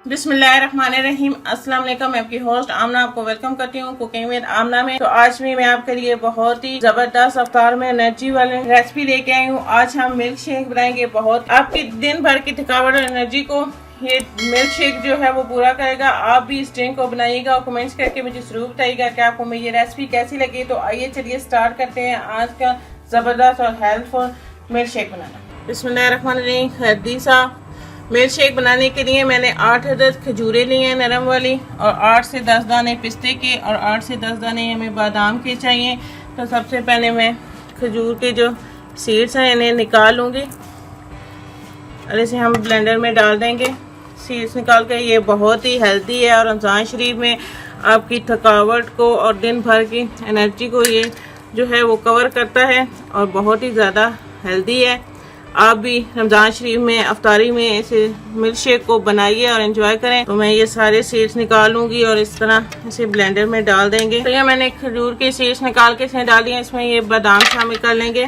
बिस्मिल्लाहिर्रहमानिर्रहीम। अस्सलाम वालेकुम। मैं आपकी होस्ट आमना आपको वेलकम करती हूँ कुकिंग विद आमना में। तो आज भी मैं आपके लिए बहुत ही जबरदस्त अफ्तार में एनर्जी वाले रेसिपी लेके आई हूँ। आज हम मिल्क शेक बनाएंगे। बहुत आपकी दिन भर की थकावट और एनर्जी को ये मिल्क शेक जो है वो पूरा करेगा। आप भी इस ड्रिंक को बनाइएगा और कमेंट्स करके मुझे जरूर बताइएगा कि आपको मेरी ये रेसिपी कैसी लगी। तो आइए चलिए स्टार्ट करते हैं आज का जबरदस्त और हेल्पफुल मिल्क शेक बनाना। बिस्मिल्लाहिर्रहमानिर्रहीम। हेल्दी सा मिल्क शेक बनाने के लिए मैंने 8 अदद खजूरें ली हैं नरम वाली, और 8 से 10 दाने पिस्ते के और 8 से 10 दाने हमें बादाम के चाहिए। तो सबसे पहले मैं खजूर के जो सीड्स हैं इन्हें निकाल लूँगी और इसे हम ब्लेंडर में डाल देंगे। सीड्स निकाल के ये बहुत ही हेल्दी है और रमज़ान शरीफ में आपकी थकावट को और दिन भर की एनर्जी को ये जो है वो कवर करता है और बहुत ही ज़्यादा हेल्दी है। आप भी रमज़ान शरीफ में अफ्तारी में इसे मिल्क शेक को बनाइए और एंजॉय करें। तो मैं ये सारे सीड्स निकाल लूँगी और इस तरह इसे ब्लेंडर में डाल देंगे। तो ये मैंने खजूर के सीड्स निकाल के इसमें डाल दिए। इसमें ये बादाम शामिल कर लेंगे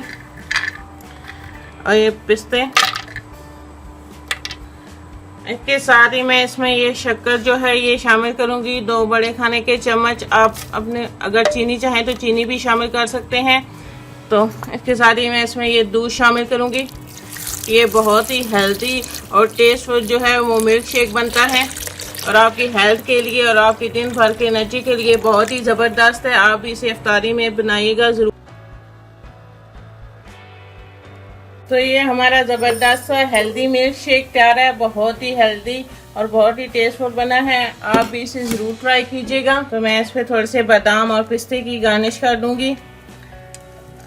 और ये पिस्ते। इसके साथ ही मैं इसमें ये शक्कर जो है ये शामिल करूँगी। 2 बड़े खाने के चम्मच। आप अपने अगर चीनी चाहें तो चीनी भी शामिल कर सकते हैं। तो इसके साथ ही मैं इसमें ये दूध शामिल करूँगी। ये बहुत ही हेल्दी और टेस्टफुल जो है वो मिल्क शेक बनता है और आपकी हेल्थ के लिए और आपकी दिन भर की एनर्जी के लिए बहुत ही ज़बरदस्त है। आप इसे इफ्तारी में बनाइएगा ज़रूर। तो ये हमारा ज़बरदस्त हेल्दी मिल्क शेक तैयार है। बहुत ही हेल्दी और बहुत ही टेस्टफुल बना है। आप भी इसे ज़रूर ट्राई कीजिएगा। तो मैं इस पर थोड़े से बादाम और पिस्ते की गार्निश कर दूँगी।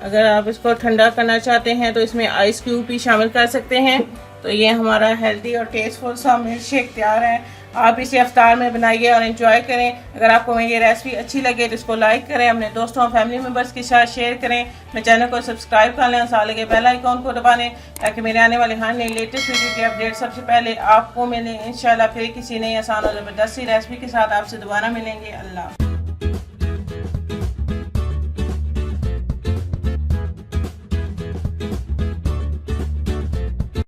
अगर आप इसको ठंडा करना चाहते हैं तो इसमें आइस क्यूब भी शामिल कर सकते हैं। तो ये हमारा हेल्दी और टेस्टफुल सा मिल्क शेक तैयार है। आप इसे अफ्तार में बनाइए और एंजॉय करें। अगर आपको मेरी ये रेसिपी अच्छी लगे तो इसको लाइक करें, अपने दोस्तों और फैमिली मेम्बर्स के साथ शेयर करें। मेरे चैनल को सब्सक्राइब कर लें और साथ लगे बेल आइकॉन को दबा लें ताकि मेरे आने वाले हर नई लेटेस्ट वीडियो की अपडेट सबसे पहले आपको मिले। इंशाल्लाह फिर किसी नई आसान और ज़बरदस्त रेसिपी के साथ आपसे दोबारा मिलेंगे। अल्लाह।